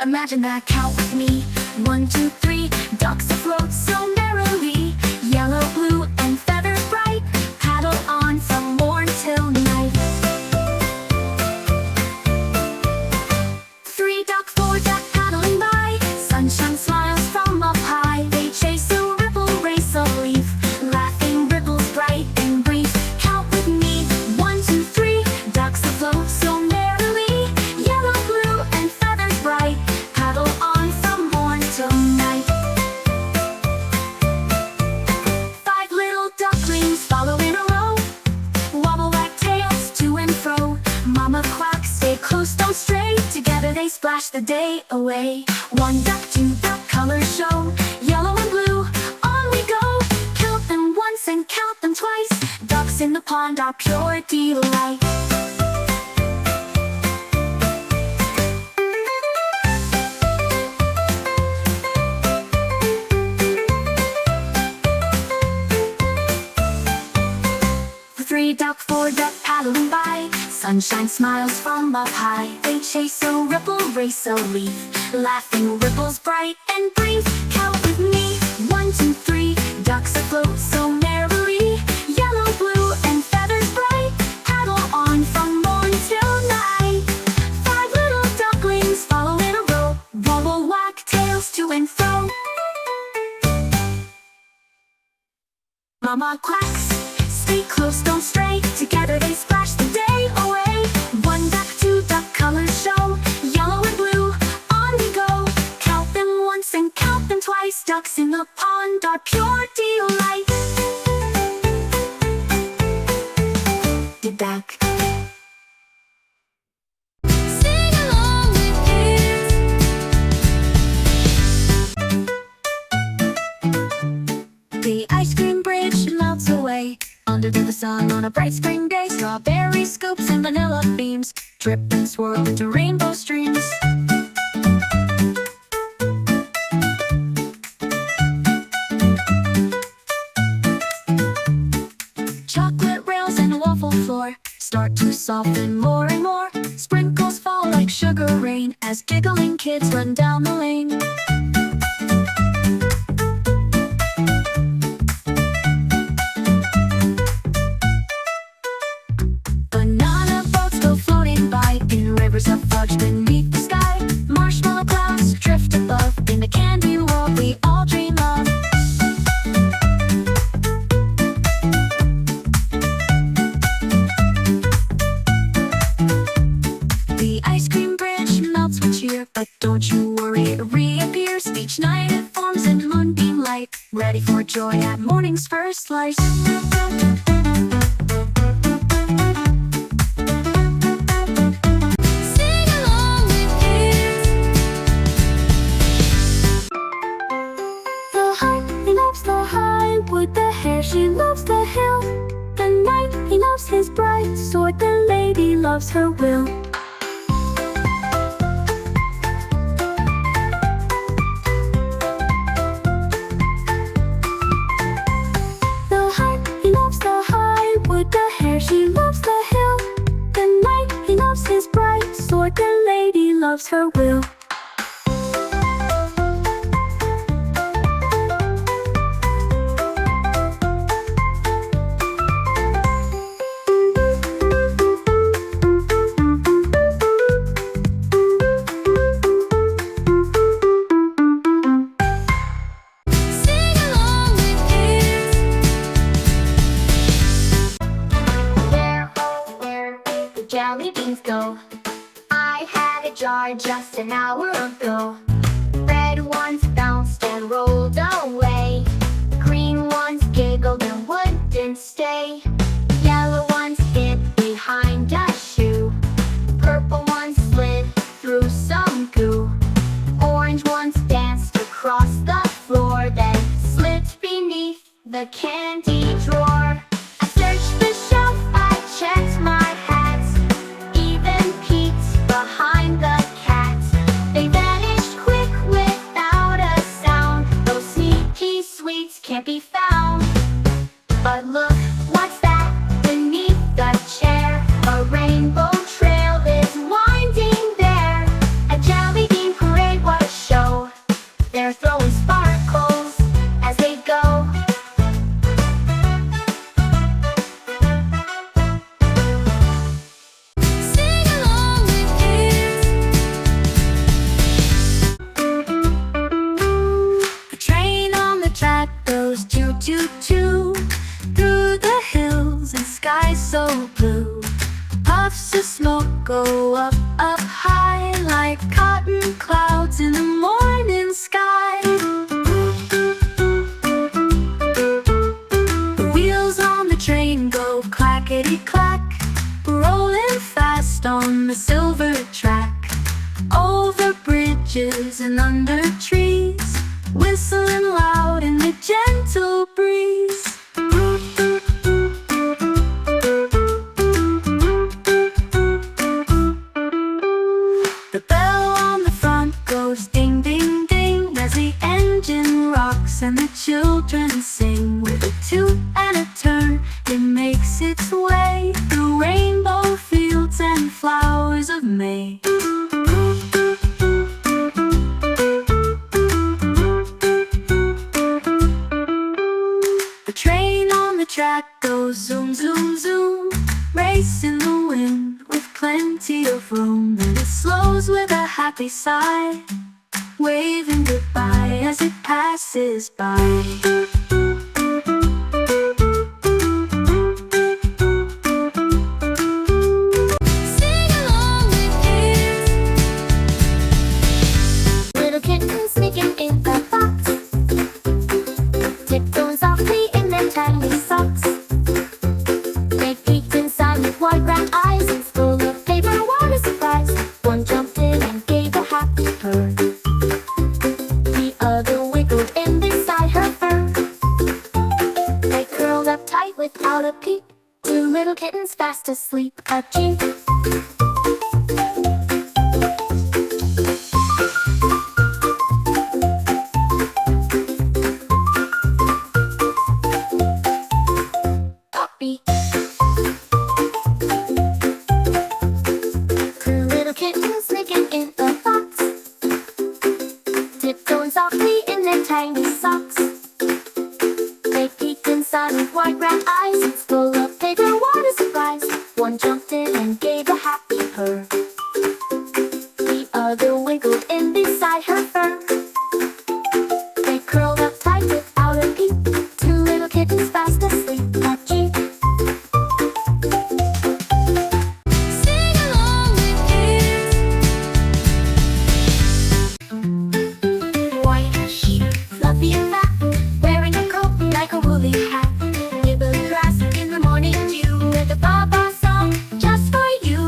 Imagine that, count with me. 1, 2, 3, ducks afloat so merrily. Yellow, blue, and feathers bright, paddle on from morn till night. 3 duck, 4 duck, paddling by. Sunshine smiles from up high. They chase a ripple, race a leaf, laughing ripples bright and brief. Count with me. 1, 2, 3, ducks afloat so merrily. Yellow, blue, and feathers bright, paddle on from morn till night. 5 little ducklings follow in a row, wobble like tails to and fro. Mama Quack, stay close, don't stray. Together they splash the day away. 1 duck, 2 duck, colors show, yellow and blue, on we go. Count them once and count them twice. Ducks in the pond are pure delight. Three duck, 4 duck, paddling by. Sunshine smiles from up high. They chase a ripple, race a leaf, laughing ripples bright and brief. Count with me. 1, 2, 3, ducks afloat so merrily. Yellow, blue, and feathers bright, paddle on from morn till night. 5 little ducklings follow in a row, wobble whack tails to and fro. Mama quacks, stay close, don't stray. Together they splash the day away. 1 duck, 2 duck, colors show, yellow and blue, on we go. Count them once and count them twice. Ducks in the pond are pure delight. Did back. Sing along with kids. The ice cream bridge melts away under the sun on a bright spring day. Strawberry scoops and vanilla beams drip and swirl into rainbow streams. Chocolate rails and a waffle floor start to soften more and more. Sprinkles fall like sugar rain as giggling kids run down the lane. Banana boats go floating by in rivers of fudge beneath the sky. Marshmallow clouds drift above in the candy world we all dream of. The ice cream bridge melts with cheer, but don't you worry, it reappears each night. It forms in moonbeam light, ready for joy at morning's first slice. She loves the hill. The knight, he loves his bright sword. The lady loves her will. The heart, he loves the high wood. The hare, she loves the hill. The knight, he loves his bright sword. The lady loves her will. Jelly beans go. I had a jar just an hour ago. Red ones bounced and rolled away. Green ones giggled and wouldn't stay. Yellow ones hid behind a shoe. Purple ones slid through some goo. Orange ones danced across the floor, then slipped beneath the candy drawer. I searched the shelf, I checked my hats, even peeked behind the cat. They vanished quick without a sound. Those sneaky sweets can't be found. But look, what's that beneath the chair? A rainbow trail is winding there. A jelly bean parade go up, up high, like cotton clouds in the morning sky. The wheels on the train go clackety-clack, rolling fast on the silver track. Over bridges and under trees, whistling loud in the gentle breeze. The bell on the front goes ding, ding, ding, as the engine rocks and the children sing. With a toot and a turn, it makes its way through rainbow fields and flowers of May. The train on the track goes zoom, zoom, zoom, racing the wind with plenty of room. And it slows with a happy sigh, waving goodbye as it passes by. Sing along with kids. Little kittens sneaking in the box, tiptoeing softly in their tiny socks. They peeked inside with wide round eyes and full of paper. What a surprise! One jumped in and gave a happy purr. The other wiggled in beside her fur. They curled up tight without a peep. Two little kittens fast asleep. A cheep. Puppy. Two little kittens sneaking in the box, tiptoeing softly in their tiny socks. They peeked inside with wide round eyes and full of paper. What a surprise! One jumped in and gave a happy purr. The other wiggled in beside her fur. They curled up tight without a peep. Two little kittens fast asleep. A cheep. Sing along with kids. White sheep, fluffy and fat, wearing a coat like a woolly hat. Nibble grass in the morning dew, with a ba-ba song just for you.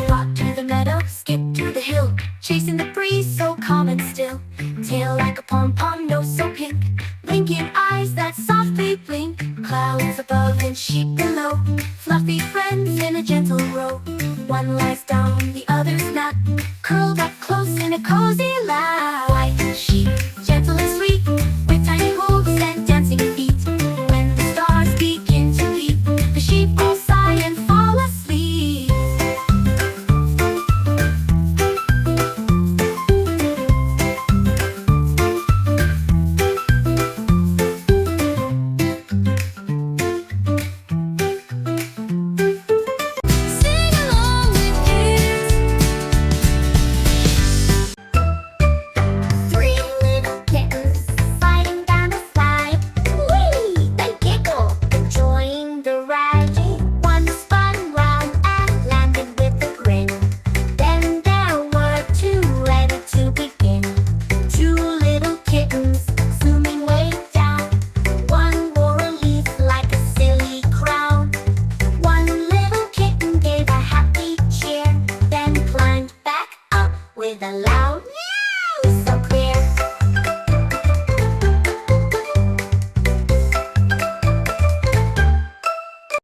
Walk to the meadow, skip to the hill, chasing the breeze so calm and still. Tail like a pom-pom, nose so pink, blinking eyes that softly blink. Clouds above and sheep below, fluffy friends in a gentle row. One lies down, the other's not, curled up close in a cozy lap. White sheep, gentle and sweet, with tiny hooves and dancing feet. When the stars begin to leap, the sheep all sigh and fall asleep. Sing along with kids. Three little kittens sliding down the slide. Whee! They giggle, enjoying the ride. One spun round and landed with a grin. Then there were two ready to begin. Two little kittens zooming way down. One wore a leaf like a silly crown. One little kitten gave a happy cheer, then climbed back up with a laugh.